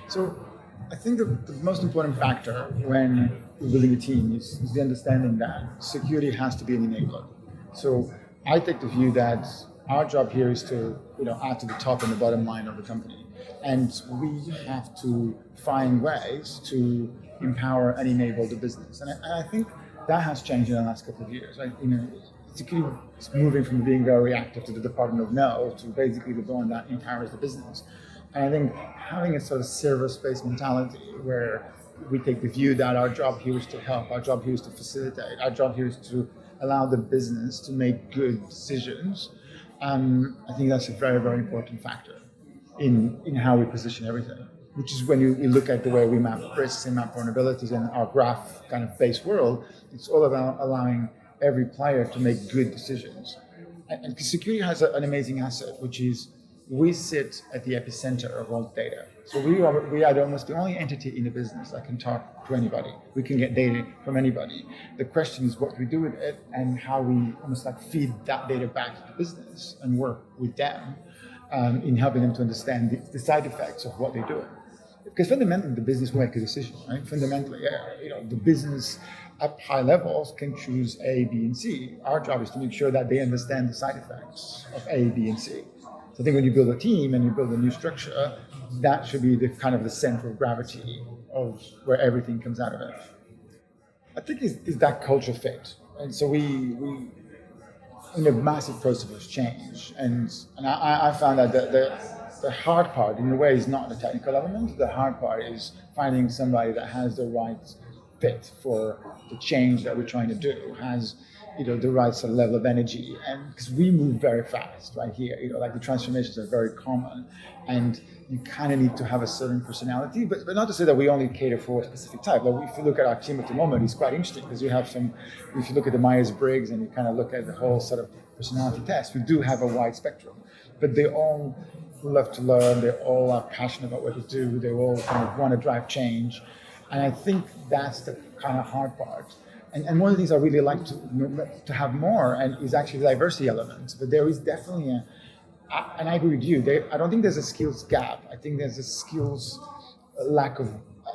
So I think the most important factor when we're building a team is the understanding that security has to be an enabler. So I take the view that our job here is to add to the top and the bottom line of the company, and we have to find ways to empower and enable the business. And I think that has changed in the last couple of years. Security is moving from being very reactive to the Department of No to basically the one that empowers the business. And I think having a sort of service-based mentality where we take the view that our job here is to help, our job here is to facilitate, our job here is to allow the business to make good decisions, I think that's a very, very important factor in how we position everything, which is when you look at the way we map risks and map vulnerabilities in our graph kind of based world, it's all about allowing every player to make good decisions. And security has an amazing asset, which is we sit at the epicenter of all data. So we are almost the only entity in the business that can talk to anybody. We can get data from anybody. The question is what we do with it and how we almost like feed that data back to the business and work with them in helping them to understand the side effects of what they're doing. Because fundamentally, the business will make a decision, right? Fundamentally, the business at high levels can choose A, B, and C. Our job is to make sure that they understand the side effects of A, B, and C. So I think when you build a team and you build a new structure, that should be the kind of the center of gravity of where everything comes out of it. I think is that culture fit. And so we in a massive process of change. And I found that the hard part, in a way, is not the technical element. The hard part is finding somebody that has the right fit for the change that we're trying to do, has the right sort of level of energy, and because we move very fast right here, like the transformations are very common, and you kind of need to have a certain personality, but not to say that we only cater for a specific type. Like if you look at our team at the moment, it's quite interesting because you have if you look at the Myers-Briggs and you kind of look at the whole sort of personality test, we do have a wide spectrum, but they all love to learn, they all are passionate about what they do, they all kind of want to drive change, and I think that's the kind of hard part. And one of the things I really like to have more and is actually the diversity element. But there is definitely and I agree with you, I don't think there's a skills gap. I think there's a skills lack of,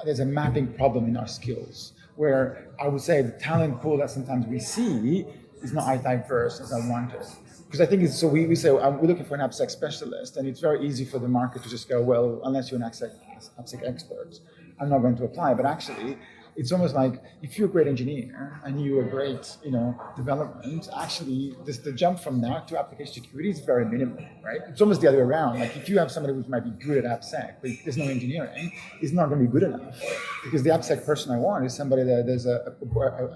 there's a mapping problem in our skills, where I would say the talent pool that sometimes we see is not as diverse as I wanted. Because I think it's, so we say, we're looking for an AppSec specialist, and it's very easy for the market to just go, well, unless you're an AppSec expert, I'm not going to apply. But actually, it's almost like if you're a great engineer and you're a great, development, actually, the jump from that to application security is very minimal, right? It's almost the other way around. Like if you have somebody who might be good at AppSec, but there's no engineering, it's not going to be good enough. Because the AppSec person I want is somebody that there's a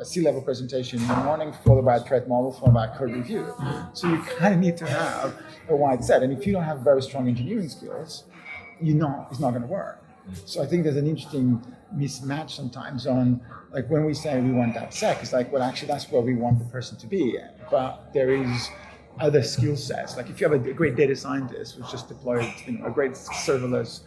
C-level presentation in the morning, followed by a threat model, followed by a code review. So you kind of need to have a wide set. And if you don't have very strong engineering skills, it's not going to work. So I think there's an interesting mismatch sometimes on, like when we say we want AppSec, it's like, well, actually that's where we want the person to be. But there is other skill sets. Like if you have a great data scientist who's just deployed a great serverless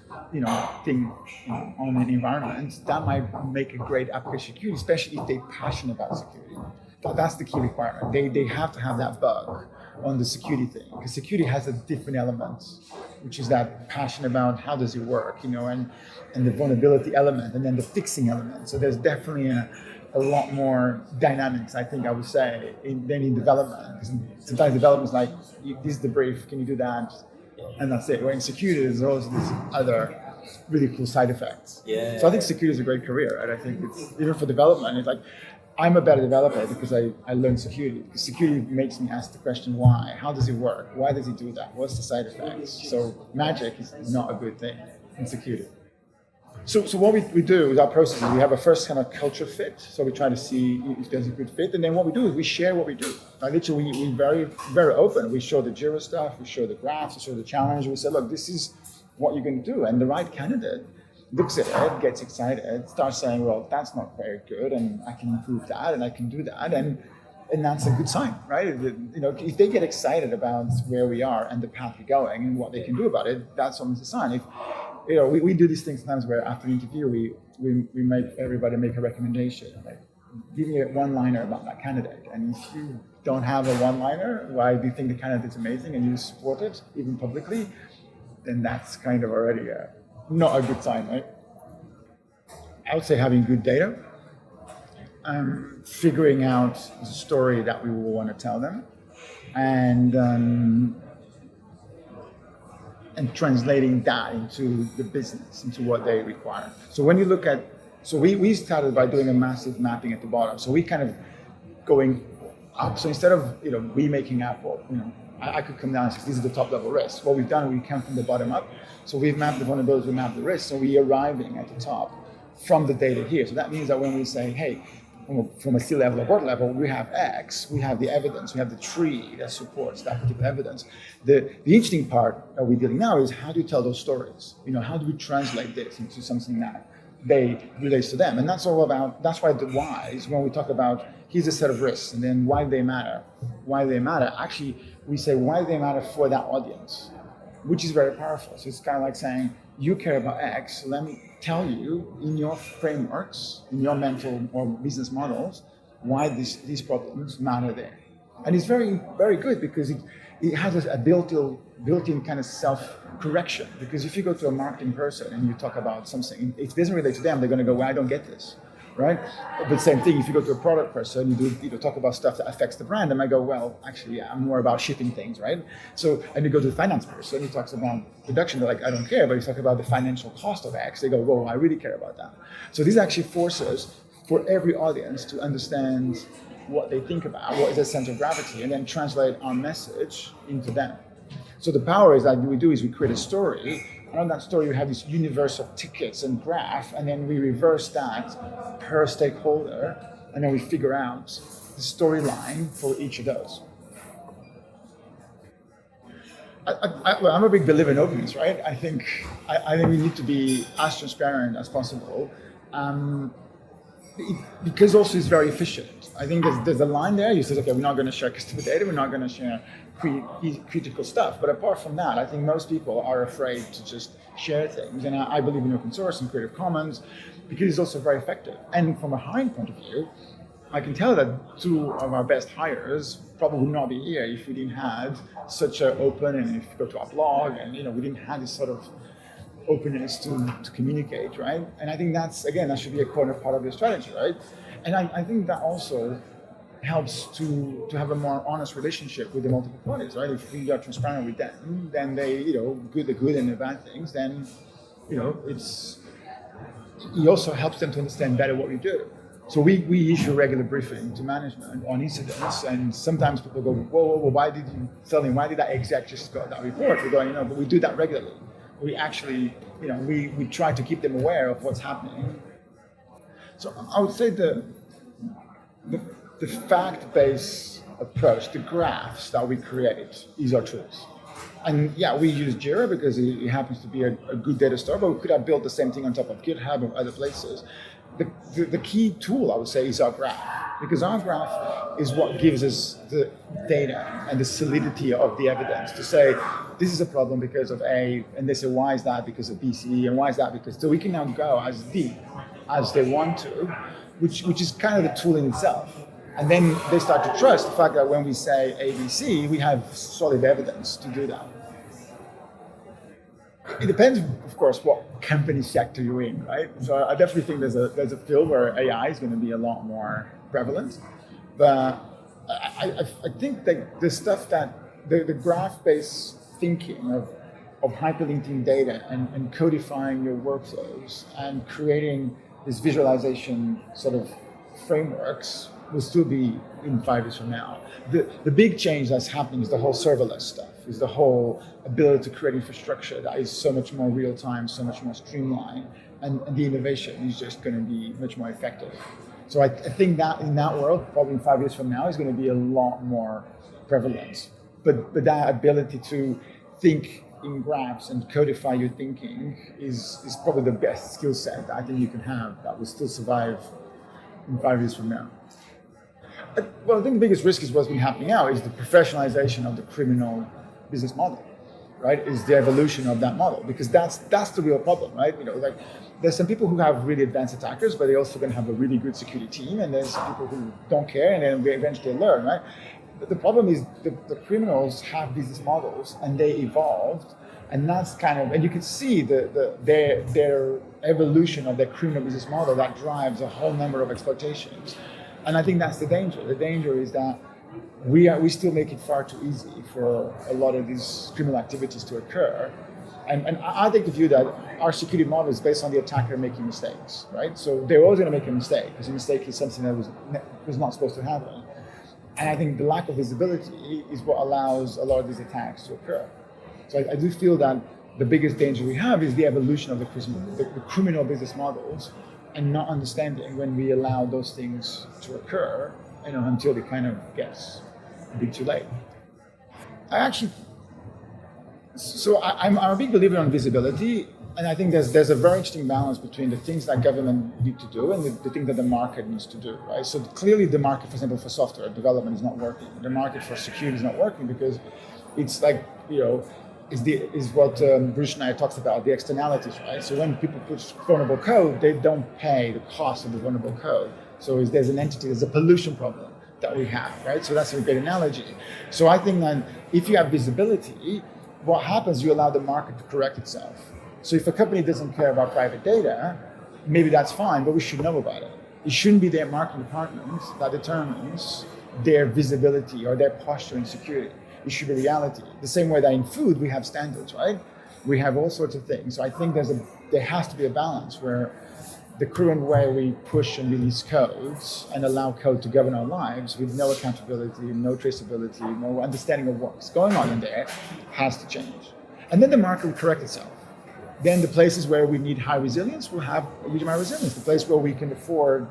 thing on an environment, that might make a great application security, especially if they're passionate about security. That's the key requirement. They have to have that bug on the security thing, because security has a different element, which is that passion about how does it work, and the vulnerability element, and then the fixing element. So there's definitely a lot more dynamics, I think I would say, than in development. Because sometimes development is like, this is the brief, can you do that? And that's it. Where in security, there's also these other really cool side effects. Yeah. So I think security is a great career, and I think it's, even for development, it's like, I'm a better developer because I learned security. Security makes me ask the question, why? How does it work? Why does it do that? What's the side effects? So magic is not a good thing in security. So what we do with our process is we have a first kind of culture fit. So we try to see if there's a good fit. And then what we do is we share what we do. Literally, we're very, very open. We show the Jira stuff, we show the graphs, we show the challenge. We say, look, this is what you're going to do. And the right candidate looks at it, gets excited, starts saying, well, that's not very good, and I can improve that, and I can do that, and that's a good sign, right? If they get excited about where we are and the path we're going and what they can do about it, that's almost a sign. If we do these things sometimes where after an interview we make everybody make a recommendation, like give me a one-liner about that candidate, and if you don't have a one-liner, why do you think the candidate's amazing and you support it even publicly, then that's kind of already not a good sign, right? I would say having good data, figuring out the story that we will want to tell them, and translating that into the business, into what they require. So when you look at, so we started by doing a massive mapping at the bottom. So we kind of going up. So instead of we making Apple, I could come down and say these are the top level risks. What we've done, we come from the bottom up. So we've mapped the vulnerabilities, we mapped the risks, so we're arriving at the top from the data here. So that means that when we say, hey, from a C-level or board level, we have X, we have the evidence, we have the tree that supports that particular evidence. The interesting part that we're dealing now is how do you tell those stories? How do we translate this into something that they relates to them? And that's all about, that's why the whys, when we talk about here's a set of risks and then why they matter. Actually, we say why they matter for that audience, which is very powerful. So it's kind of like saying, you care about X, so let me tell you in your frameworks, in your mental or business models, why these problems matter there. And it's very, very good because it has a built-in kind of self-correction. Because if you go to a marketing person and you talk about something, if it doesn't relate to them, they're going to go, well, I don't get this, right? But same thing, if you go to a product person, you talk about stuff that affects the brand, they might go, well, actually, yeah, I'm more about shipping things, right? So, and you go to the finance person, he talks about production, they're like, I don't care, but you talk about the financial cost of X, they go, whoa, I really care about that. So this actually forces for every audience to understand what they think about, what is their center of gravity, and then translate our message into them. So the power is that what we do is we create a story, and on that story we have this universe of tickets and graph, and then we reverse that per stakeholder, and then we figure out the storyline for each of those. I'm a big believer in openness, right? I think we need to be as transparent as possible. Because also it's very efficient. I think there's a line there. You say, okay, we're not going to share customer data. We're not going to share critical stuff. But apart from that, I think most people are afraid to just share things. And I believe in open source and Creative Commons because it's also very effective. And from a hiring point of view, I can tell that two of our best hires probably would not be here if we didn't have such an open, and if you go to our blog, and we didn't have this sort of openness to communicate, right? And I think that's, again, that should be a core part of your strategy, right? And I think that also helps to have a more honest relationship with the multiple parties, right? If we are transparent with them, then they, the good and the bad things, then, it also helps them to understand better what we do. So we issue regular briefing to management on incidents, and sometimes people go, whoa, why did you tell me, why did that exec just got that report? We're going, but we do that regularly. We actually, we try to keep them aware of what's happening. So I would say the fact-based approach, the graphs that we create is our tools. And yeah, we use Jira because it happens to be a good data store, but we could have built the same thing on top of GitHub or other places. The key tool, I would say, is our graph, because our graph is what gives us the data and the solidity of the evidence to say, this is a problem because of A, and they say, why is that because of B, C, and why is that because, so we can now go as deep as they want to, which is kind of the tool in itself. And then they start to trust the fact that when we say A, B, C, we have solid evidence to do that. It depends, of course, what company sector you're in, right? So I definitely think there's a field where AI is going to be a lot more prevalent. But I think that the stuff that the graph-based thinking of hyperlinking data and codifying your workflows and creating this visualization sort of frameworks will still be in 5 years from now. The big change that's happening is the whole serverless stuff, is the whole ability to create infrastructure that is so much more real time, so much more streamlined, and the innovation is just going to be much more effective. So I think that in that world, probably in 5 years from now, is going to be a lot more prevalent. But that ability to think in graphs and codify your thinking is probably the best skill set that I think you can have that will still survive in 5 years from now. Well, I think the biggest risk is what's been happening now is the professionalization of the criminal business model, right? Is the evolution of that model, because that's the real problem, right? Like there's some people who have really advanced attackers, but they're also going to have a really good security team, and there's some people who don't care, and then they eventually learn, right? But the problem is the criminals have business models, and they evolved, And that's kind of, and you can see their evolution of their criminal business model that drives a whole number of exploitations. And I think that's the danger. The danger is that we still make it far too easy for a lot of these criminal activities to occur. And I take the view that our security model is based on the attacker making mistakes, right? So they're always going to make a mistake, because a mistake is something that was not supposed to happen. And I think the lack of visibility is what allows a lot of these attacks to occur. So I do feel that the biggest danger we have is the evolution of the criminal business models, and not understanding when we allow those things to occur, until it kind of gets a bit too late. I'm a big believer on visibility, and I think there's a very interesting balance between the things that government need to do and the things that the market needs to do, right? So clearly the market, for example, for software development is not working. The market for security is not working because it's like, is what Bruce Schneier talks about, the externalities, right? So when people put vulnerable code, they don't pay the cost of the vulnerable code. So there's a pollution problem that we have, right? So that's a great analogy. So I think that if you have visibility, what happens, you allow the market to correct itself. So if a company doesn't care about private data, maybe that's fine, but we should know about it. It shouldn't be their marketing department that determines their visibility or their posture in security. It should be reality. The same way that in food, we have standards, right? We have all sorts of things. So I think there has to be a balance where the current way we push and release codes and allow code to govern our lives with no accountability, no traceability, no understanding of what's going on in there has to change. And then the market will correct itself. Then the places where we need high resilience will have medium high resilience. The place where we can afford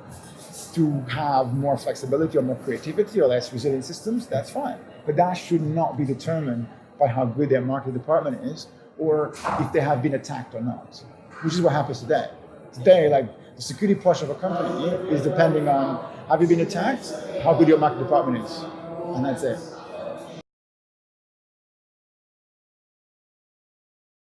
to have more flexibility or more creativity or less resilient systems, that's fine. But that should not be determined by how good their market department is or if they have been attacked or not, which is what happens today. Today, like the security posture of a company is depending on, have you been attacked, how good your market department is, and that's it.